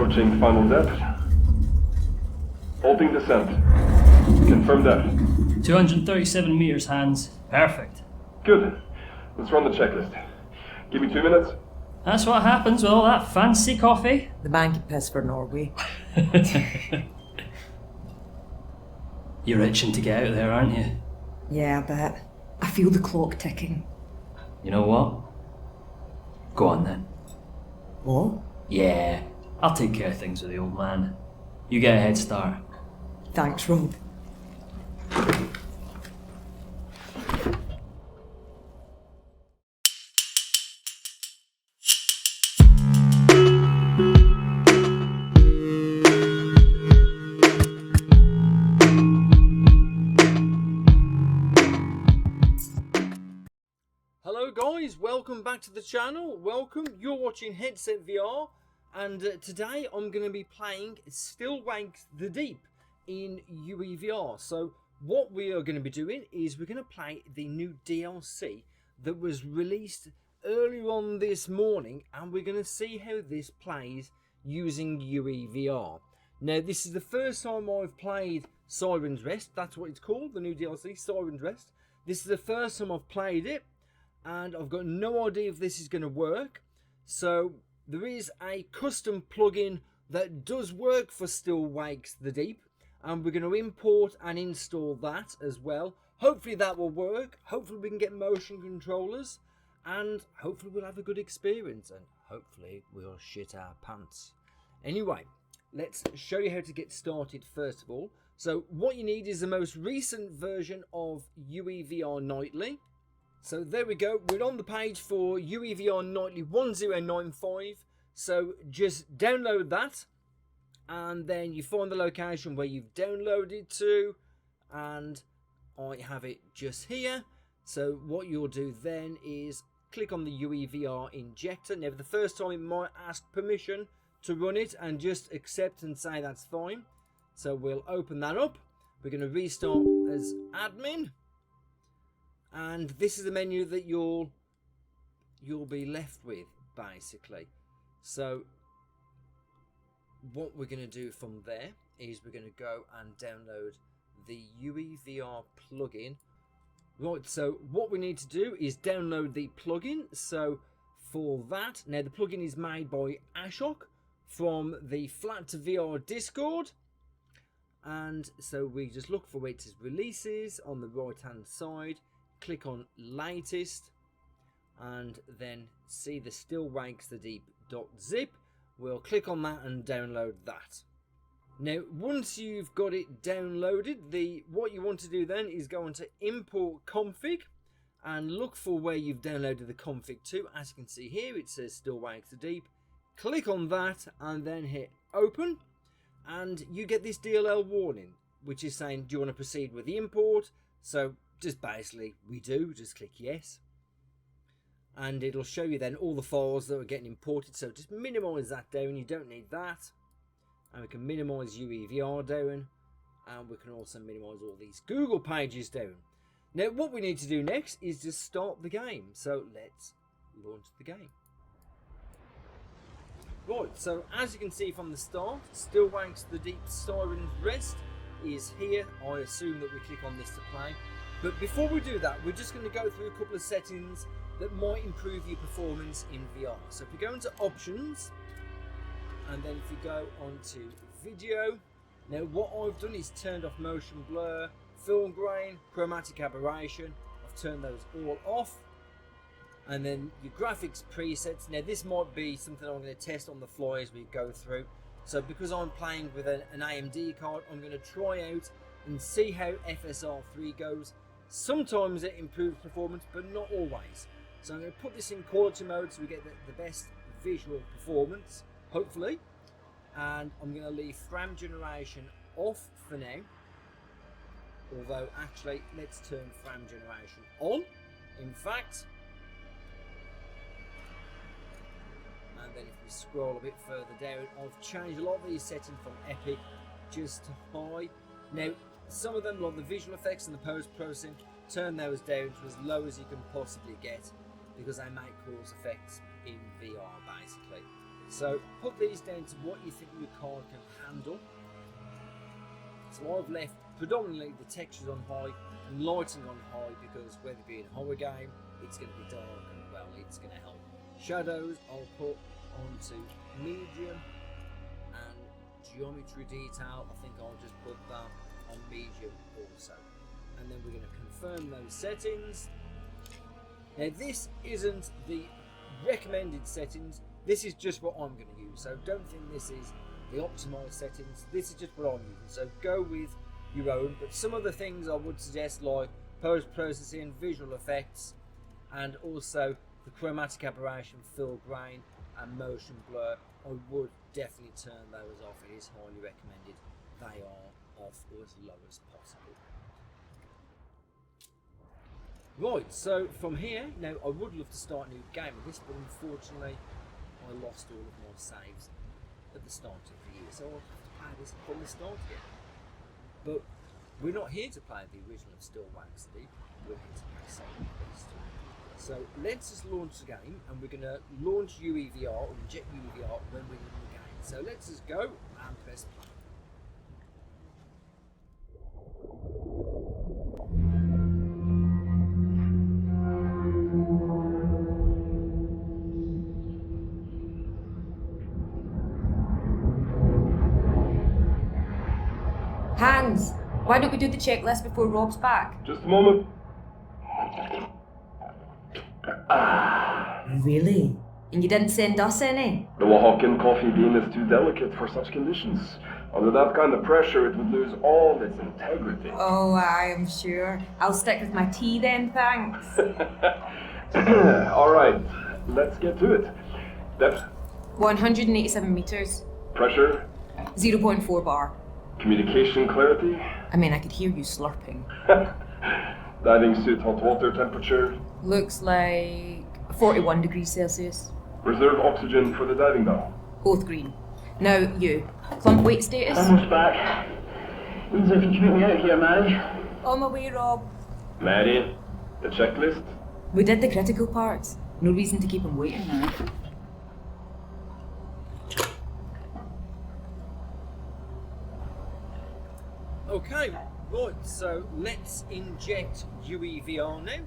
Approaching final depth. Halting descent. Confirm depth. 237 meters, Hans. Perfect. Good. Let's run the checklist. Give me 2 minutes. That's what happens with all that fancy coffee. The bank piss for Norway. You're itching to get out of there, aren't you? Yeah, I bet. I feel the clock ticking. You know what? Go on then. What? Yeah, I'll take care of things with the old man. You get a head start. Thanks, Rob. Hello guys, welcome back to the channel. Welcome, you're watching Headset VR, and today I'm going to be playing Still Wakes the Deep in UEVR. So what we are going to be doing is we're going to play the new DLC that was released earlier on this morning, and we're going to see how this plays using UEVR. Now this is the first time I've played Sirens Rest. That's what it's called, the new DLC, Sirens Rest. This is the first time I've played it, and I've got no idea if this is going to work. So there is a custom plugin that does work for Still Wakes the Deep, and we're going to import and install that as well. Hopefully that will work. Hopefully we can get motion controllers, and hopefully we'll have a good experience, and hopefully we'll shit our pants. Anyway, let's show you how to get started first of all. So what you need is the most recent version of UEVR Nightly. So there we go, we're on the page for UEVR Nightly 1095, so just download that, and then you find the location where you've downloaded to, and I have it just here. So what you'll do then is click on the UEVR injector. Now the first time it might ask permission to run it, and just accept and say that's fine. So we'll open that up, we're going to restart as admin. And this is the menu that you'll be left with, basically. So what we're going to do from there is we're going to go and download the UEVR plugin. Right, so what we need to do is download the plugin. So for that, now the plugin is made by Ashok from the Flat to VR Discord. And so we just look for its releases on the right hand side. Click on latest, and then see the Still Wakes the Deep.zip. We'll click on that and download that. Now once you've got it downloaded, what you want to do then is go into import config and look for where you've downloaded the config to. As you can see here, it says Still Wakes the Deep. Click on that and then hit open, and you get this DLL warning which is saying, do you want to proceed with the import? So just basically we do, just click yes, and it'll show you then all the files that are getting imported. So just minimize that down, you don't need that, and we can minimize UEVR down, and we can also minimize all these Google pages down. Now what we need to do next is just start the game, so let's launch the game. Right, so as you can see from the start, Still Wakes the Deep Sirens Rest is here. I assume that we click on this to play. But before we do that, we're just going to go through a couple of settings that might improve your performance in VR. So if you go into options, and then if you go onto video, now what I've done is turned off motion blur, film grain, chromatic aberration. I've turned those all off. And then your graphics presets. Now this might be something I'm going to test on the fly as we go through. So because I'm playing with an AMD card, I'm going to try out and see how FSR3 goes. Sometimes it improves performance, but not always. So I'm going to put this in quality mode so we get the best visual performance, hopefully. And I'm going to leave frame generation off for now. Although actually, let's turn frame generation on. In fact, and then if we scroll a bit further down, I've changed a lot of these settings from epic just to high. Now some of them, like the visual effects and the post-processing, turn those down to as low as you can possibly get, because they may cause effects in VR basically. So put these down to what you think your card can handle. So I've left predominantly the textures on high and lighting on high because whether it be in a horror game, it's going to be dark and well, it's going to help. Shadows I'll put onto medium, and geometry detail I think I'll just put that on medium also. And then we're going to confirm those settings. Now this isn't the recommended settings, this is just what I'm going to use, so don't think this is the optimized settings, this is just what I'm using, so go with your own. But some of the things I would suggest, like post-processing, visual effects, and also the chromatic aberration, fill grain and motion blur, I would definitely turn those off. It is highly recommended they are off or as low as possible. Right, so from here, now I would love to start a new game with this, but unfortunately I lost all of my saves at the start of the year, so I'll have to play this from the start again. But we're not here to play the original of Still Wax the Deep, we're here to play Sirens Rest. So let's just launch the game, and we're going to launch UEVR or inject UEVR when we're in the game. So let's just go and press play. Hans, why don't we do the checklist before Rob's back? Just a moment. Really? And you didn't send us any? The Oaxacan coffee bean is too delicate for such conditions. Under that kind of pressure, it would lose all its integrity. Oh, I am sure. I'll stick with my tea then, thanks. All right, let's get to it. Depth, 187 meters, pressure, 0.4 bar. communication clarity, I mean, I could hear you slurping. diving suit hot water temperature, Looks like 41 degrees Celsius. reserve oxygen for the diving bell. Both green. Now, you. Clump weight status? Almost back. Means if you can get me out of here, Mary. On my way, Rob. Mary, the checklist. We did the critical parts. No reason to keep him waiting now. Okay, right, so let's inject UEVR now.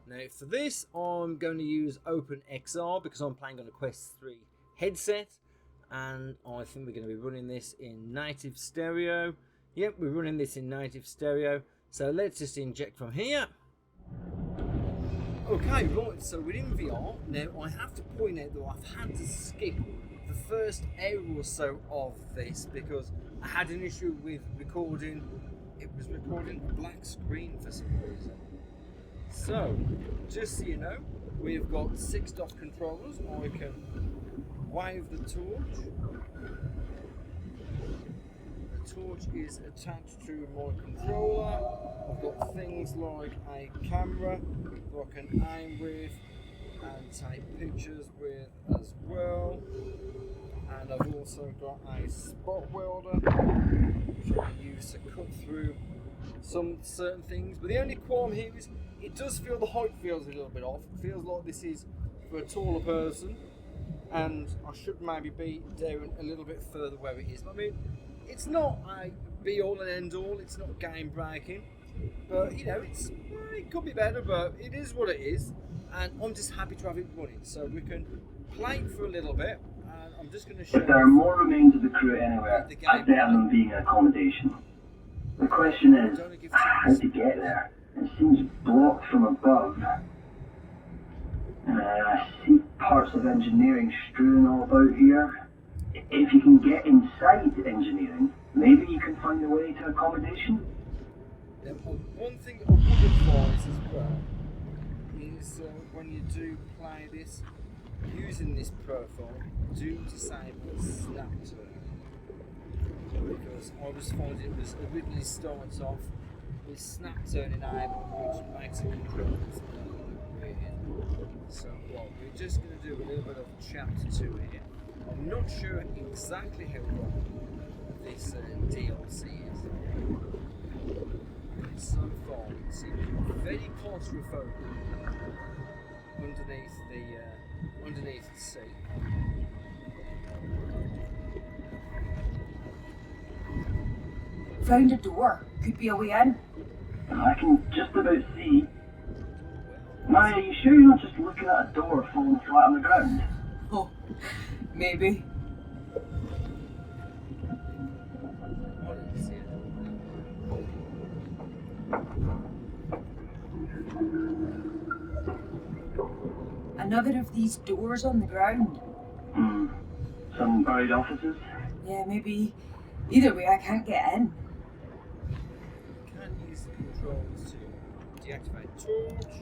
Now for this, I'm going to use OpenXR because I'm playing on a Quest 3 headset, and I think we're going to be running this in native stereo. Yep, we're running this in native stereo, so let's just inject from here. Okay, right, so we're in VR. Now I have to point out that I've had to skip the first hour or so of this because I had an issue with recording. It was recording a black screen for some reason. So, just so you know, we've got 6 dot controllers. I can wave the torch. The torch is attached to my controller. I've got things like a camera that I can aim with and take pictures with as well. And I've also got a spot welder which I can use to cut through some certain things. But the only qualm here is it does feel the height feels a little bit off. It feels like this is for a taller person, and I should maybe be down a little bit further where it is. I mean, it's not a be all and end all. It's not game breaking, but you know, it could be better. But it is what it is, and I'm just happy to have it running. So we can play it for a little bit. I'm just going to show If there are more remains of the crew anywhere, I bet them being an accommodation. The question is, how to get there? It seems blocked from above. I see parts of engineering strewn all about here. If you can get inside engineering, maybe you can find a way to accommodation? Now, one thing I would advise as well is when you do play this, using this profile, do disable snap turn, because I was finding it was originally starts off with snap turn enabled, which makes it controllable. So what we're just going to do a little bit of chapter 2 here. I'm not sure exactly how long this DLC is. But so far it seems very claustrophobic underneath the sea. Found a door. Could be a way in. I can just about see. Mary, are you sure you're not just looking at a door falling flat on the ground? Oh, maybe. Another of these doors on the ground. Some buried offices? Yeah, maybe. Either way, I can't get in. Can use the controls to deactivate torch,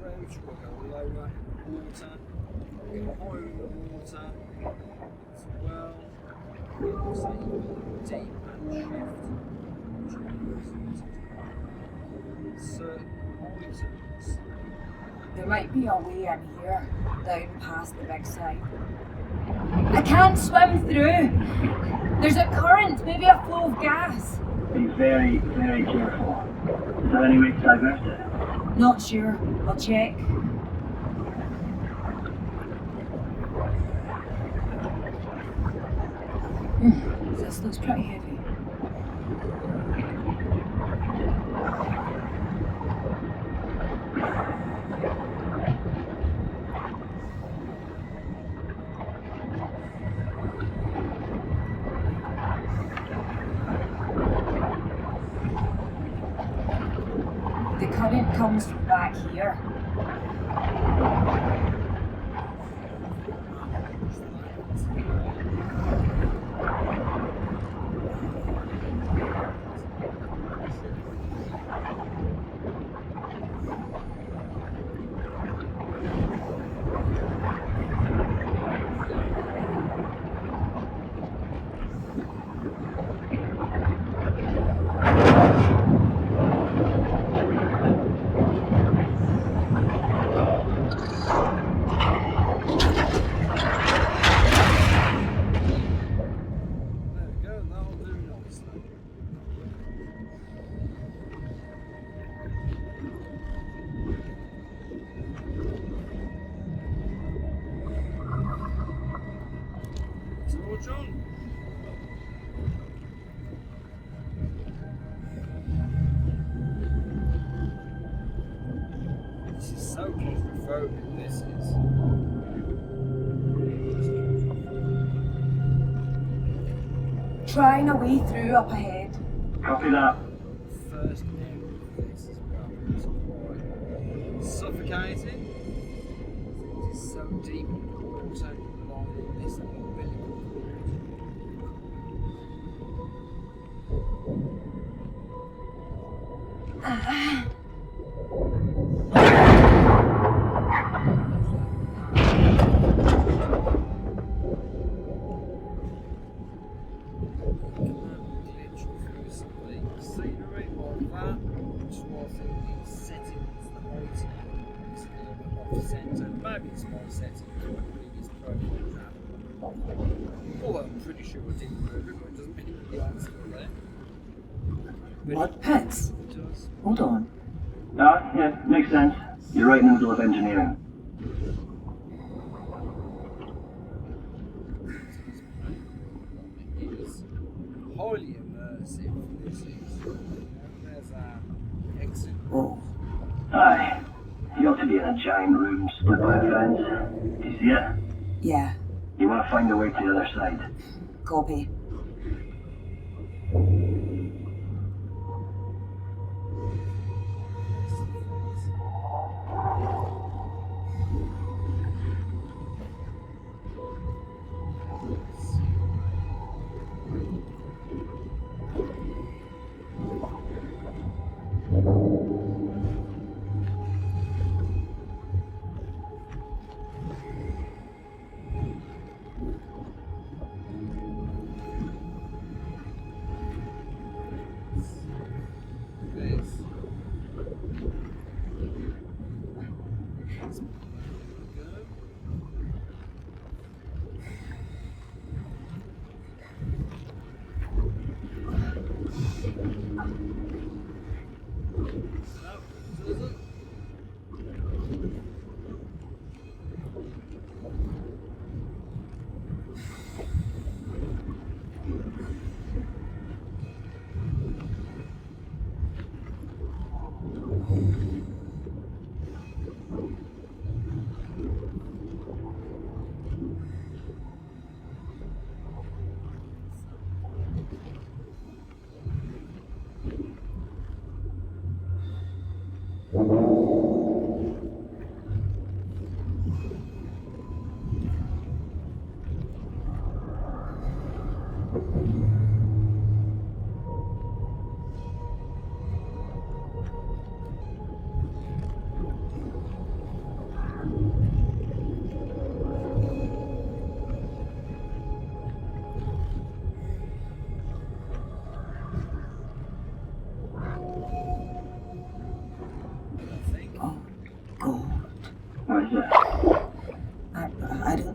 crouch, we'll go lower in the water, we'll go higher in the water as well. We'll say deep and shift. Certain items. There might be a way in here, down past the big side. I can't swim through. There's a current, maybe a flow of gas. Be very, very careful. Is there any way to divert it? Not sure. I'll check. This looks pretty heavy. The current comes from back here. John. This is so claustrophobic, this is. Trying a way through up ahead. Copy that. First area of this as well. It's quite suffocating. It is so deep in the water, along this umbilical cord. Maybe a small setting to a previous program. Although I'm pretty sure it didn't work, but it doesn't mean the answer there. What pits? It does. Hold on. Ah, yeah, makes sense. You're right in the middle of engineering. It is highly immersive. This is. There's our exit. Oh. Aye. You ought to be in a giant room split by a fence. Do you see it? Yeah. You want to find a way to the other side. Copy.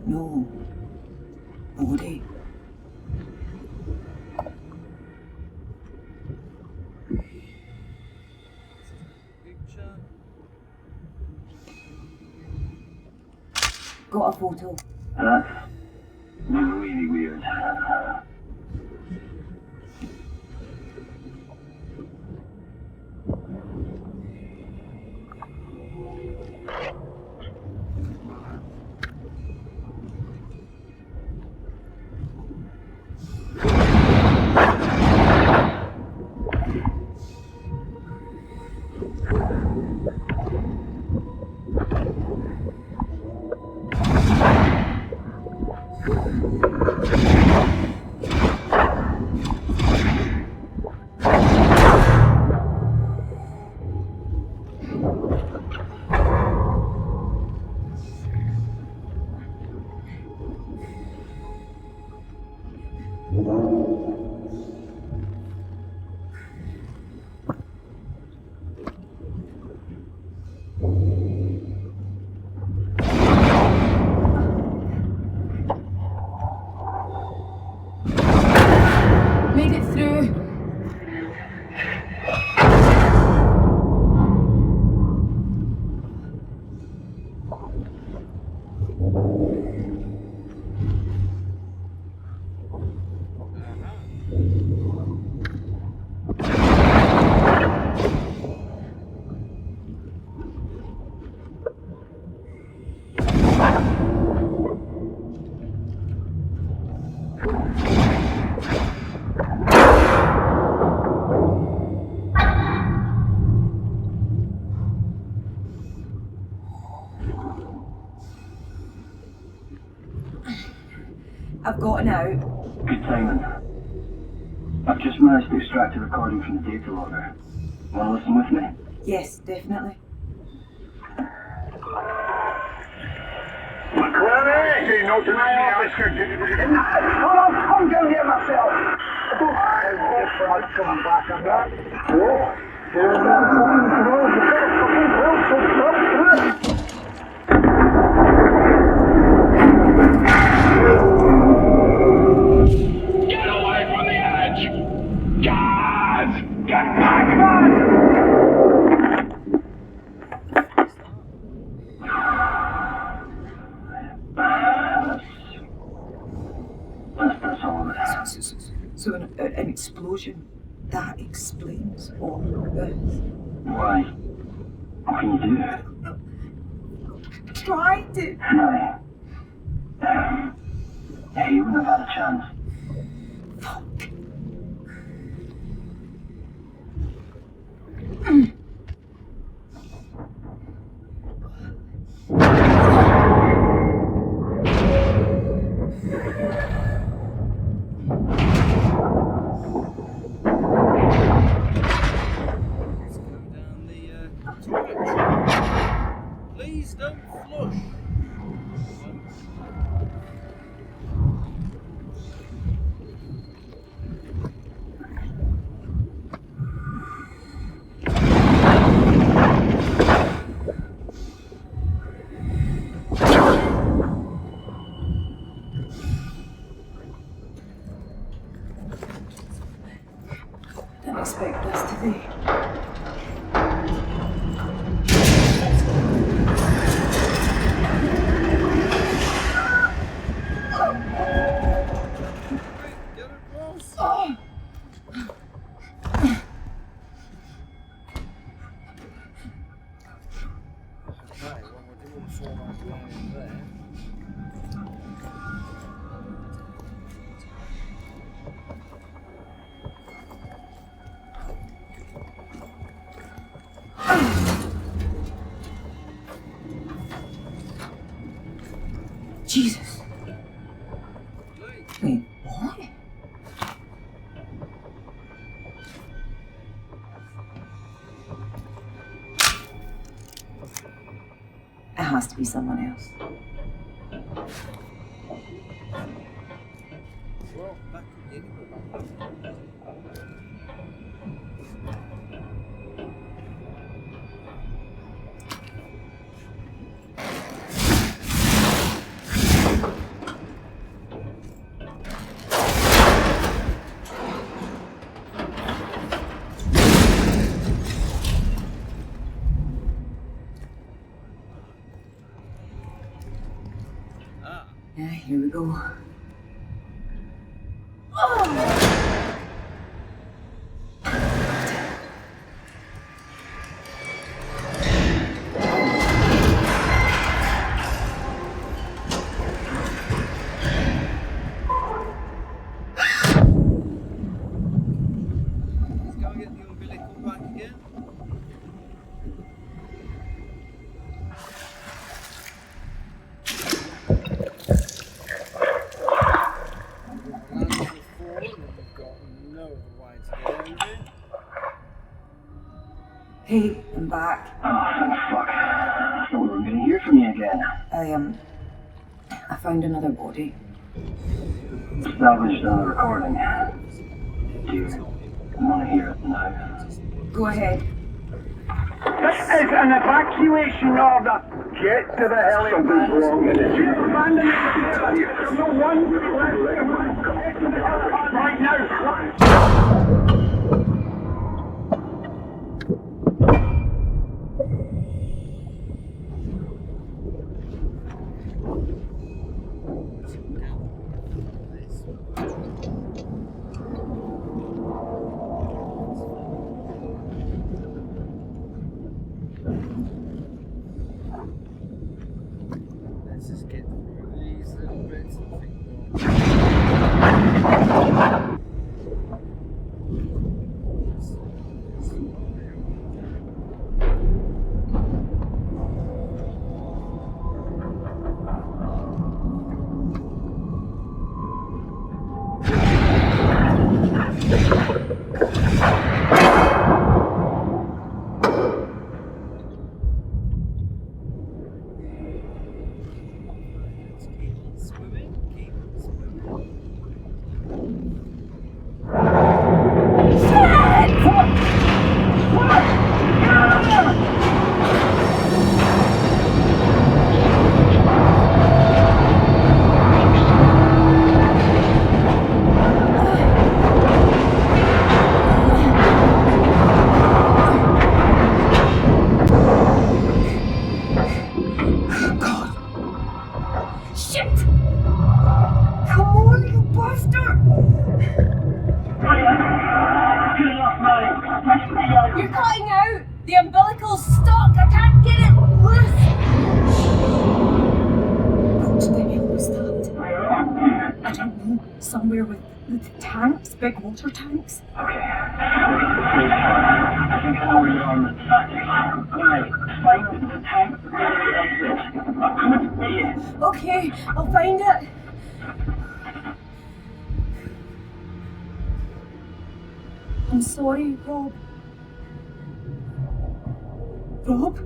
No. Nobody. Picture. Got a photo. That's really weird. Made it through. I've gotten out. Good timing. I've just managed to extract a recording from the data logger. Wanna listen with me? Yes, definitely. Clemente, no to my office. I'm down here myself. I hope I'll come back on that. Get away from the edge! Guys! Get back! That's all of it. So an explosion, that explains all this. Why? What can you do? Try to. No. Yeah, you wouldn't have had a chance. Fuck. Let's go down the toilet. Please don't flush. Didn't expect this today. Get across. Oh. Okay, well we're doing format down in there. Jesus. Please. Wait, what? It has to be someone else. Well, that could be anybody. Here we go. Oh! Let's go and get the umbilical back again. Hey, I'm back. Oh, thank fuck. I thought we were going to hear from you again. I found another body. Established on the recording. Do you want to hear it now? Go ahead. This is an evacuation order. Get to the heli. Something's wrong. You've abandoned it. There's no one left. Right now. Let's just get through these little bits and think. You're cutting out! The umbilical's stuck! I can't get it loose! Which the hell was that? I don't know. Somewhere with tanks, big water tanks. Okay. I think I know where you are on the track. Right, find the tank where the exit. I'm coming to you. Okay, I'll find it. I'm sorry, Rob. Rob?